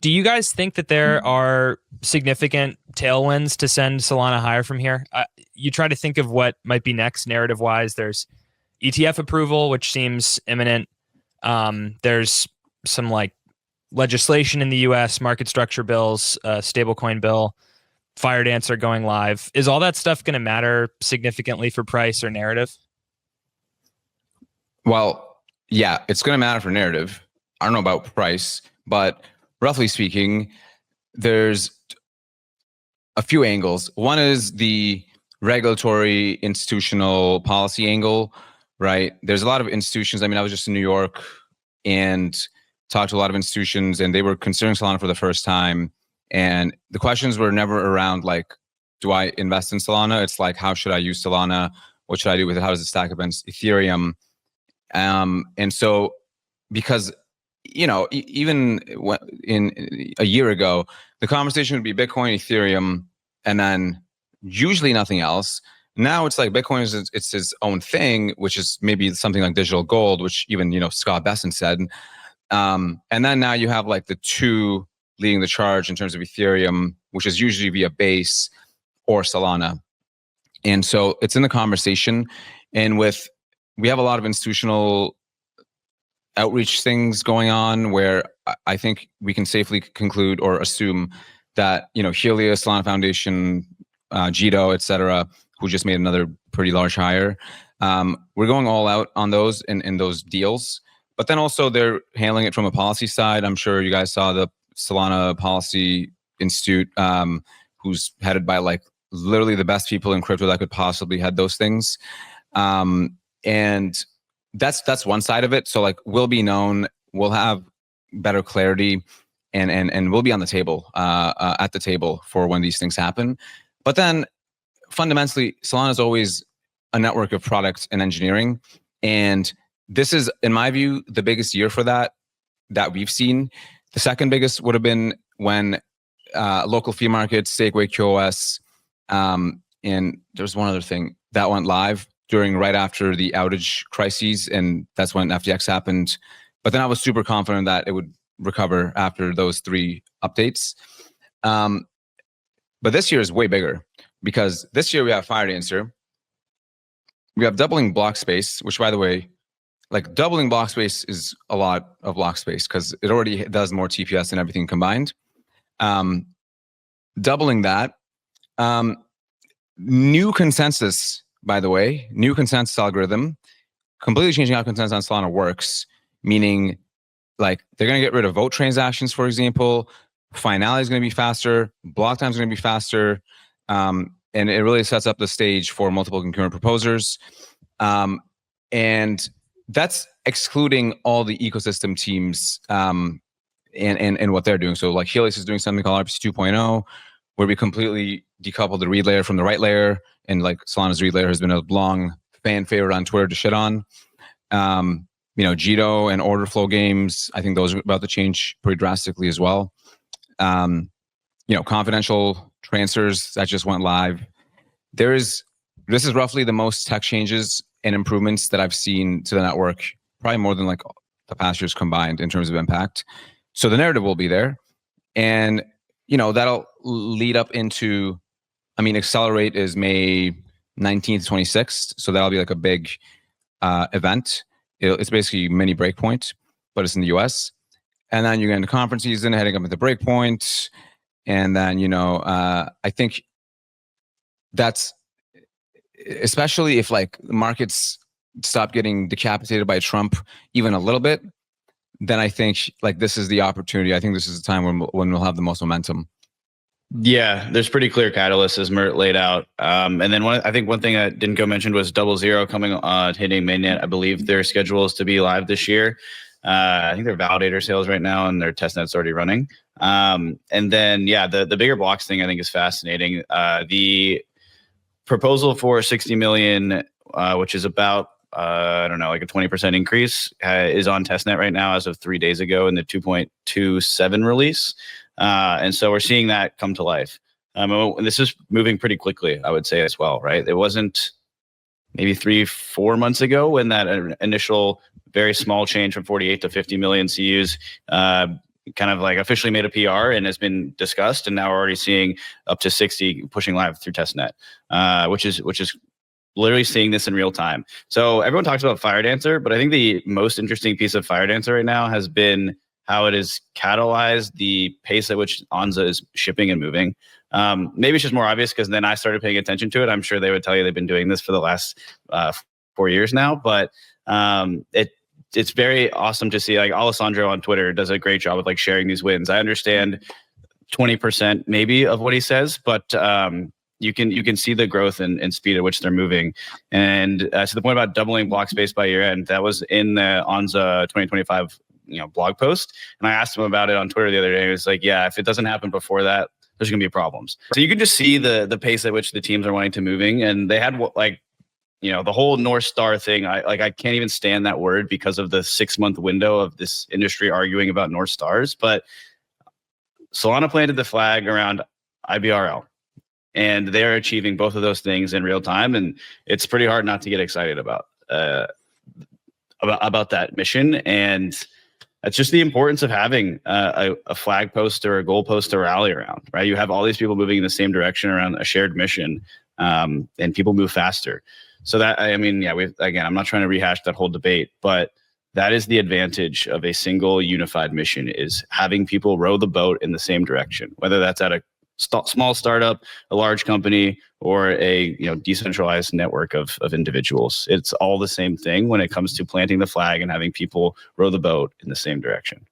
Do you guys think that there are significant tailwinds to send Solana higher from here? You try to think of what might be next narrative wise. There's ETF approval, which seems imminent. There's some like legislation in the US, market structure bills, stablecoin bill, Fire Dancer going live. Is all that stuff going to matter significantly for price or narrative? Well, yeah, it's going to matter for narrative. I don't know about price, but roughly speaking, there's a few angles. One is the regulatory institutional policy angle, right? There's a lot of institutions. I mean, I was just in New York and talked to a lot of institutions, and they were considering Solana for the first time. And the questions were never around like, do I invest in Solana? It's like, how should I use Solana? What should I do with it? How does it stack against Ethereum? And so, because even in a year ago, the conversation would be Bitcoin, Ethereum, and then usually nothing else. Now it's like Bitcoin is its own thing, which is maybe something like digital gold, which even Scott Besson said. And then now you have like the two leading the charge in terms of Ethereum, which is usually via Base or Solana. And so it's in the conversation. And we have a lot of institutional outreach things going on where I think we can safely conclude or assume that, Helios, Solana Foundation, Jito, et cetera, who just made another pretty large hire, we're going all out on those in those deals. But then also they're handling it from a policy side. I'm sure you guys saw the Solana Policy Institute, who's headed by like literally the best people in crypto that could possibly head those things. And that's one side of it. So like we'll be known, we'll have better clarity, and we'll be on the table, at the table for when these things happen. But then fundamentally, Solana is always a network of products and engineering. And this is, in my view, the biggest year for that we've seen. The second biggest would have been when local fee markets, Stakeway, QoS, and there's one other thing that went live right after the outage crises, and that's when FTX happened. But then I was super confident that it would recover after those three updates. But this year is way bigger because this year we have Fire Dancer. We have doubling block space, which, by the way, like doubling block space is a lot of block space because it already does more TPS and everything combined. Doubling that. New consensus, by the way, new consensus algorithm, completely changing how consensus on Solana works, meaning like they're going to get rid of vote transactions, for example. Finality is going to be faster. Block time is going to be faster. And it really sets up the stage for multiple concurrent proposers. And that's excluding all the ecosystem teams and what they're doing. So like Helios is doing something called RPC 2.0, where we completely decouple the read layer from the write layer. And like Solana's read layer has been a long fan favorite on Twitter to shit on. Jito and order flow games, I think those are about to change pretty drastically as well. Confidential transfers that just went live. This is roughly the most tech changes and improvements that I've seen to the network, probably more than like the past years combined in terms of impact. So the narrative will be there. And, that'll lead up into, Accelerate is May 19th, 26th. So that'll be like a big event. It's basically mini Breakpoint, but it's in the US. And then you get into conference season, heading up into Breakpoint. And then, I think that's, especially if like the markets stop getting decapitated by Trump even a little bit, then I think like this is the opportunity. I think this is the time when we'll have the most momentum. Yeah, there's pretty clear catalysts as Mert laid out. And then I think one thing I didn't go mentioned was 00 coming hitting mainnet. I believe their schedule is to be live this year. I think they're validator sales right now and their testnet's already running. And then, the bigger blocks thing I think is fascinating. The proposal for 60 million, which is about, like a 20% increase, is on testnet right now as of 3 days ago in the 2.27 release. And so we're seeing that come to life. This is moving pretty quickly, I would say as well, right? It wasn't maybe 3-4 months ago when that initial very small change from 48 to 50 million CUs, kind of like officially made a PR and has been discussed, and now we're already seeing up to 60 pushing live through testnet, which is literally seeing this in real time. So everyone talks about FireDancer, but I think the most interesting piece of FireDancer right now has been how it has catalyzed the pace at which Onza is shipping and moving. Maybe it's just more obvious because then I started paying attention to it. I'm sure they would tell you they've been doing this for the last 4 years now, but it's very awesome to see. Like Alessandro on Twitter does a great job of like sharing these wins. I understand 20% maybe of what he says, but you can see the growth and speed at which they're moving. And to the point about doubling block space by year end, that was in the Onza 2025 blog post. And I asked him about it on Twitter the other day. He was like, yeah, if it doesn't happen before that, there's going to be problems. So you can just see the pace at which the teams are wanting to moving. And they had like, the whole North Star thing. I can't even stand that word because of the 6-month window of this industry arguing about North Stars. But Solana planted the flag around IBRL, and they're achieving both of those things in real time. And it's pretty hard not to get excited about that mission. And that's just the importance of having a flag post or a goal post to rally around, right? You have all these people moving in the same direction around a shared mission, and people move faster. So that, I'm not trying to rehash that whole debate, but that is the advantage of a single unified mission, is having people row the boat in the same direction, whether that's at a small startup, a large company, or a decentralized network of individuals. It's all the same thing when it comes to planting the flag and having people row the boat in the same direction.